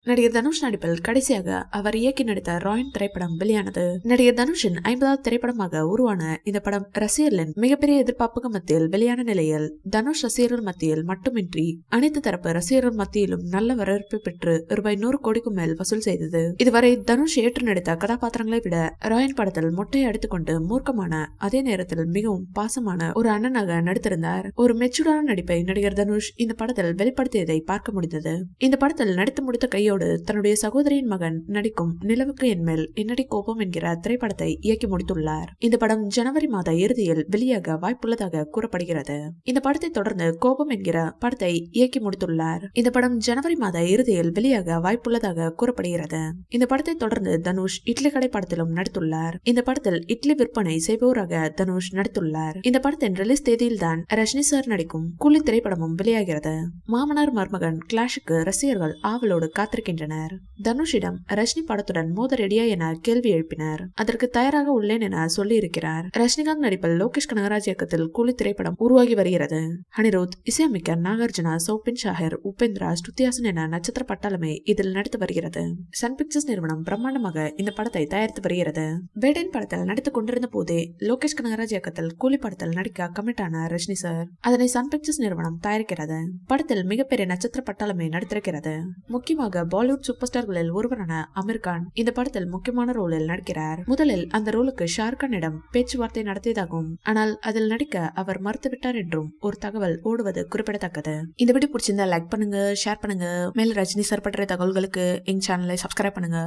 நடிகர் தனுஷ் நடிப்பில் கடைசியாக அவர் இயக்கி நடித்த ராயன் திரைப்படம் வெளியானது. நடிகர் தனுஷின் 50வது திரைப்படமாக உருவான இந்த படம் ரசிகர்களின் மிகப்பெரிய எதிர்பார்ப்புக்கு மத்தியில் வெளியான நிலையில் தனுஷ் ரசிகர்கள் மத்தியில் மட்டுமின்றி அனைத்து தரப்பு ரசிகர்கள் மத்தியிலும் நல்ல வரவேற்பு பெற்று ரூபாய் 100 கோடிக்கும் மேல் வசூல் செய்தது. இதுவரை தனுஷ் ஏற்று நடித்த கதாபாத்திரங்களை விட ராயன் படத்தில் மொட்டையை அடித்துக்கொண்டு மூர்க்கமான அதே நேரத்தில் மிகவும் பாசமான ஒரு அண்ணனாக நடித்திருந்தார். ஒரு மெச்சூரான நடிப்பை நடிகர் தனுஷ் இந்த படத்தில் வெளிப்படுத்தியதை பார்க்க முடிந்தது. இந்த படத்தில் நடித்து முடித்த கையோடு தன்னுடைய சகோதரியின் மகன் நடிக்கும் நிலவுக்கு என்மேல் என்னடி கோபம் என்கிற திரைப்படத்தை இயக்கி முடித்துள்ளார். இந்த படம் ஜனவரி மாத இறுதியில் வெளியாக வாய்ப்புள்ளதாக கூறப்படுகிறது. இந்த படத்தை தொடர்ந்து கோபம் என்கிற படத்தை இயக்கி முடித்துள்ளார். இந்த படம் ஜனவரி மாத இறுதியில் வெளியாக வாய்ப்புள்ளதாக கூறப்படுகிறது. இந்த படத்தை தொடர்ந்து தனுஷ் இட்லி கடை படத்திலும் நடித்துள்ளார். இந்த படத்தில் இட்லி விற்பனை செய்பவராக தனுஷ் நடித்துள்ளார். இந்த படத்தின் ரிலீஸ் தேதியில் தான் ரஜினி சார் நடிக்கும் கூலி திரைப்படமும் வெளியாகிறது. மாமனார் மருமகன் கிளாஷுக்கு ரசிகர்கள் ஆவலோடு காத்திருக்கின்றனர். தனுஷிடம் ரஜினி படத்துடன் மோத ரெடியா என கேள்வி எழுப்பினர். அதற்கு தயாராக உள்ளேன் என சொல்லி இருக்கிறார். ரஜினிகாந்த் நடிப்பில் லோகேஷ் கனகராஜ் இயக்கத்தில் கூலி திரைப்படம் உருவாகி வருகிறது. அனிருத் இசையமைக்க நாகார்ஜுனா, சௌபின் ஷாஹர், உபேந்திரா, ஸ்ருதிஹாசன் என நட்சத்திர பட்டாளமே இதில் நடித்து வருகிறது. சன் பிக்சர்ஸ் நிறுவனம் பிரம்மாண்டமாக இந்த படத்தை தயாரித்து வருகிறது. வேடன் படத்தில் நடித்துக் கொண்டிருந்த போதே லோகேஷ் கனகராஜ் இயக்கத்தில் கூலி படத்தில் நடிக்க கமிட் ஆன ரஜினி சார் அதனை சன் பிக்சர்ஸ் நிறுவனம் தயாரிக்கிறது. படத்தில் மிகப்பெரிய நட்சத்திர பட்டாளமே நடித்திருக்கிறது. முக்கியமாக பாலிவுட் சூப்பர் ஸ்டார்களில் ஒருவரான அமீர் கான் இந்த படத்தில் முக்கியமான ரோலில் நடிக்கிறார். முதலில் அந்த ரோலுக்கு ஷாருக்கானிடம் பேச்சுவார்த்தை நடத்தியதாகவும் ஆனால் அதில் நடிக்க அவர் மறுத்துவிட்டார் என்றும் ஒரு தகவல் ஓடுவது குறிப்பிடத்தக்கது. இந்த வீடியோ பிடிச்சிருந்தா லைக் பண்ணுங்க, ஷேர் பண்ணுங்க. மேலும் ரஜினி சார் பற்றிய தகவல்களுக்கு எங்க சேனலை சப்ஸ்கிரைப் பண்ணுங்க.